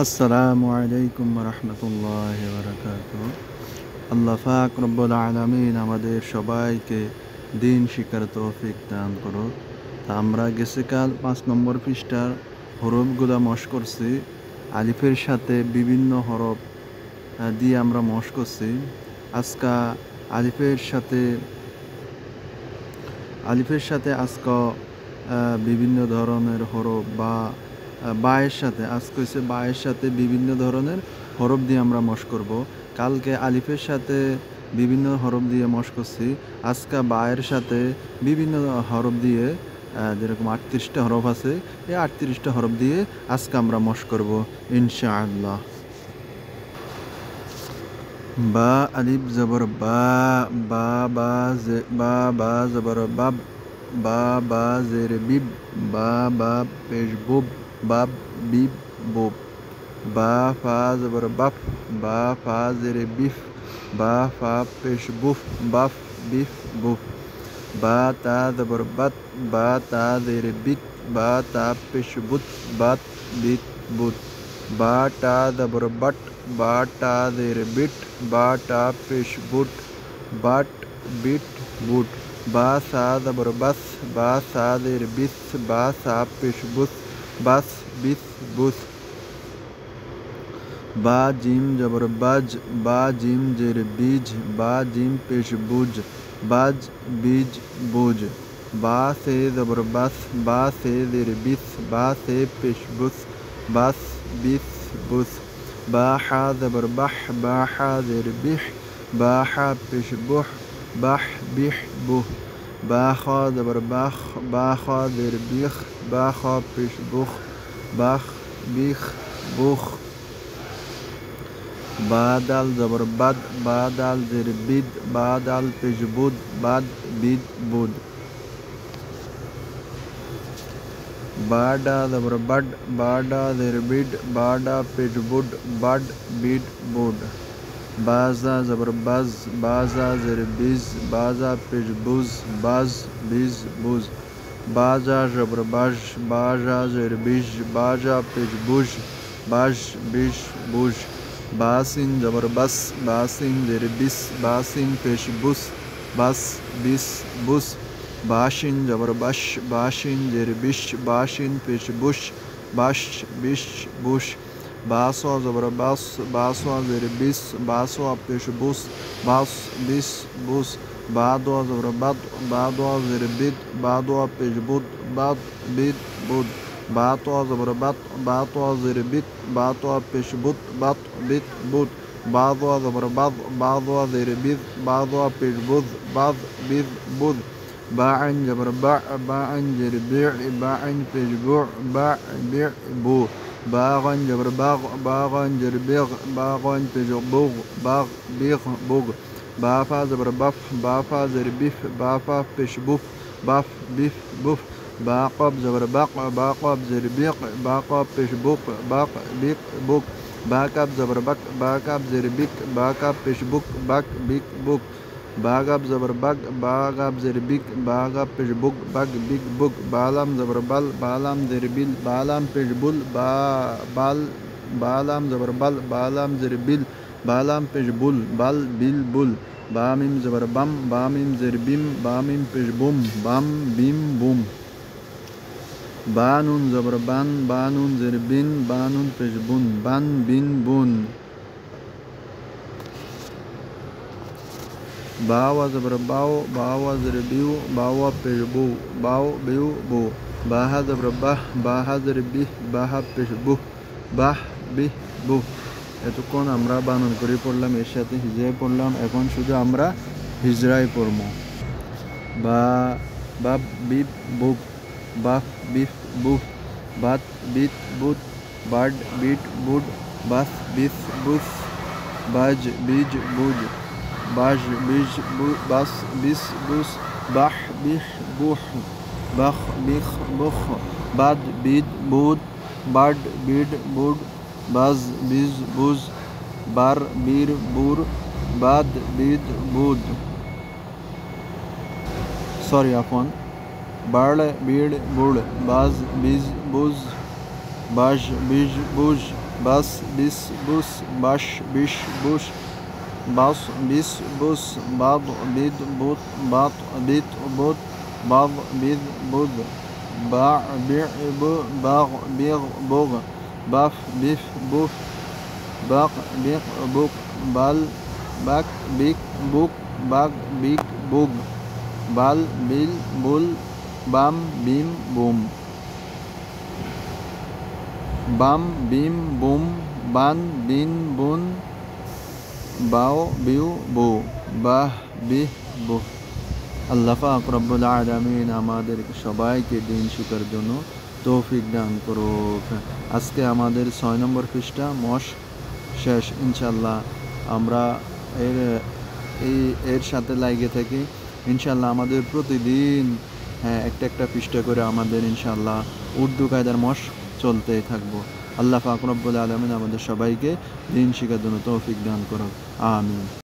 আসসালামু আলাইকুম রহমতুল্লাহি ওয়া বারাকাতুহু। আল্লাহ পাক রব্বুল আলামিন আমাদের সবাইকে দিন শিখার তৌফিক দান করুক। তা আমরা গেছেকাল 5 নম্বর পৃষ্ঠার হরফগুলা মশ করছি। আলিফের সাথে বিভিন্ন হরফ দিয়ে আমরা মশ করছি। আজকা আলিফের সাথে আজকে বিভিন্ন ধরনের হরফ বা বায়ের সাথে আজকে হচ্ছে বায়ের সাথে বিভিন্ন ধরনের হরফ দিয়ে আমরা মশ করব। কালকে আলিফের সাথে বিভিন্ন হরফ দিয়ে মশ করছি। আজকে বায়ের সাথে বিভিন্ন হরফ দিয়ে যেরকম 38টা হরফ আছে, এই 38টা হরফ দিয়ে আজকে আমরা মশ করব ইনশাআল্লাহ। বা আলিফ জবর বা, বা বা বা বা জবর বাব, বা বা জের বিব, বা বা পেশ বুব, বাব বিব বুব। বা ফা জবর বাফ, বা ফা জের বিফ, বা ফা পেশ বুফ, বাফ বিফ বুফ। বা তা জবর বাত, বা তা জের বিত, বা তা পেশ বুত, বাত বিত বুত। বা টা জবর বাট, বা টা জের বিট, বা টা পেশ বুট, বাট বিট বুট। বা সা জবর বাস, বা সা জের বিস, বা সা পেশ বুস, বাস বিস বুস। বা জিম জবর বাজ, বা জিম জের বীজ, বা জিম পেশ বুজ, বাজ বীজ বুজ। বা সে জবর বাস, বা সে জের বিস, বা সে পেশ বুস, বাস বিস বুস। বা হা জবর বাহ, বা হা জের বিহ, বা হা পেশ বুহ, বাহ বিহ বুহ। বা খ জবর বাখ, বা খ জের বিখ, বা খ পেশ বুখ, বাখ বিখ বুখ। বা দাল জবর বাদ, বা দাল জের বিদ, বা দাল পেশ বুদ, বাদ বিদ বুদ। বা ডা জবর বাড, বা ডা জের বিড, বা ডা পেশ বুড, বাড বিড বুড। বা জা জবর বাজ, বা জা জের বিজ, বা জা পেশ বুজ, বাজ বিজ বুজ। বা জা জবর বাজ, বা জা জের বিজ, বা জা পেশ বুজ, বাজ বিজ বুজ। বা সিন জবর বাস, বা সিন জের বিস, বা সিন পেশ বুস, বাস বিস বুস। বা শিন জবর বাস, বা শিন জের বিশ, বা শিন পেশ বুশ, বাশ বিশ বুশ। বা স জবর বাস, বা স জের বিস, বা স পেশ বুস, বাস বিস বুস। বা দোয়া জবর বাদ, বা দোয়া জের বিদ, বা দোয়া পেশ বুদ, বাদ বিদ বুদ। বা তোয়া জবর বাত, বা তোয়া জের বিত, বা তোয়া পেশ বুত, বাত বিত বুত। বা দোয়া জবর বাদ, বা দোয়া জের বিদ, বা দোয়া পেশ বুদ, বাদ বিদ বুদ। বা আইন জবর বা, বা আইন জের বিዕ, বা আইন পেশ বুዕ, বা বিዕ বু। বা গান জবর বাগ, বা গান জের বিগ, বা গান পেশ বুগ, বাগ বিগ বুগ। বা ফা জবর বাফ, বা ফা জের বিফ, বা ফা পেশ বুফ, বাফ বিফ বুফ। বা কব জবর বাক, বা কব জের বিক, বা কব পেশ বুক, বাক বিক বুক। বা কাব জবর বাক, বা কাব জের বিক, বা কাব পেশ বুক, বাক বিক বুক। বা গাব জবর বাগ, বা গাব জের বিক, বা গাব পেশ বুক, বাক বিক বুক। বা লাম জবর বাল, বা লাম জের বিল, বা লাম পেশ বুল, বা বাল। বা লাম জবর বাল, বা লাম জের বিল, বা লাম পেশ বুল, বাল বিল বুল। বা মিম জবর বাম, বা মিম জের বিম, বা মিম পেশ বুম, বাম বিম বুম। বা নুন জবর বান, বা নুন জের বিন, বা নুন পেশ বুন, বান বিন বুন। বা ওয়া জবর বাও, বা ওয়া জের বিউ, বা ওয়া পেশ বউ, বাও বিউ বউ। বা হা জবর বাহ, বা হা জের বিহ, বা হা পেশ বুহ, বাহ বিহ বুহ। এতক্ষণ আমরা বানান করে পড়লাম, এর সাথে হিজরায় পড়লাম। এখন শুধু আমরা হিজরায় পড়ব। বা বাব বিব বুব, বাফ বিফ বুফ, বাত বিত বুত, বাড বিট বুড, বাস বিস বুস। বাজ বিজ বুজ, বাজ বিজ বাস বিস বুস। বাহ বিহ বুহ, বাখ বিখ বুখ। বাদ বিদ বুদ, বাড বিড বুড, বাজ বিজ বুজ। বার বীর বুর, বাদ বিদ বুদ। সরি আফওয়ান। বাড় বিড় বুড়, বাজ বিজ বুজ, বাজ বিজ বুজ। বাস বিস বুস বাস বিশ বুস বাস বিস বুস বাদ বিদ বুত বাত বিত বুত বাদ বিদ বুদ বা বি বাগ বিগ বুগ বাফ বিফ বুফ বাক বিক বুক বাল বাক বিক বুক বাগ বিক বুগ বাল বিল বুল বাম বিম বুম বাম বিম বুম বান বিন বুন বাও বিউ বু বাহ বিহ বু। আল্লাহ পাক রব্বুল আলামিন আমাদের সবাইকে দিন শিখার জন্য তৌফিক দান করুক। আজকে আমাদের 6 নম্বর পৃষ্ঠা মশক শেষ। ইনশাল্লাহ আমরা এর সাথে লাগিয়ে থাকি। ইনশাল্লাহ আমাদের প্রতিদিন একটা পৃষ্ঠা করে আমাদের ইনশাল্লাহ উর্দু কায়দার মশক চলতেই থাকবো। আল্লাহ পাক রব্বুল আলামিন আমাদের সবাইকে দিন শিখার জন্য তৌফিক দান করুক। আমিন।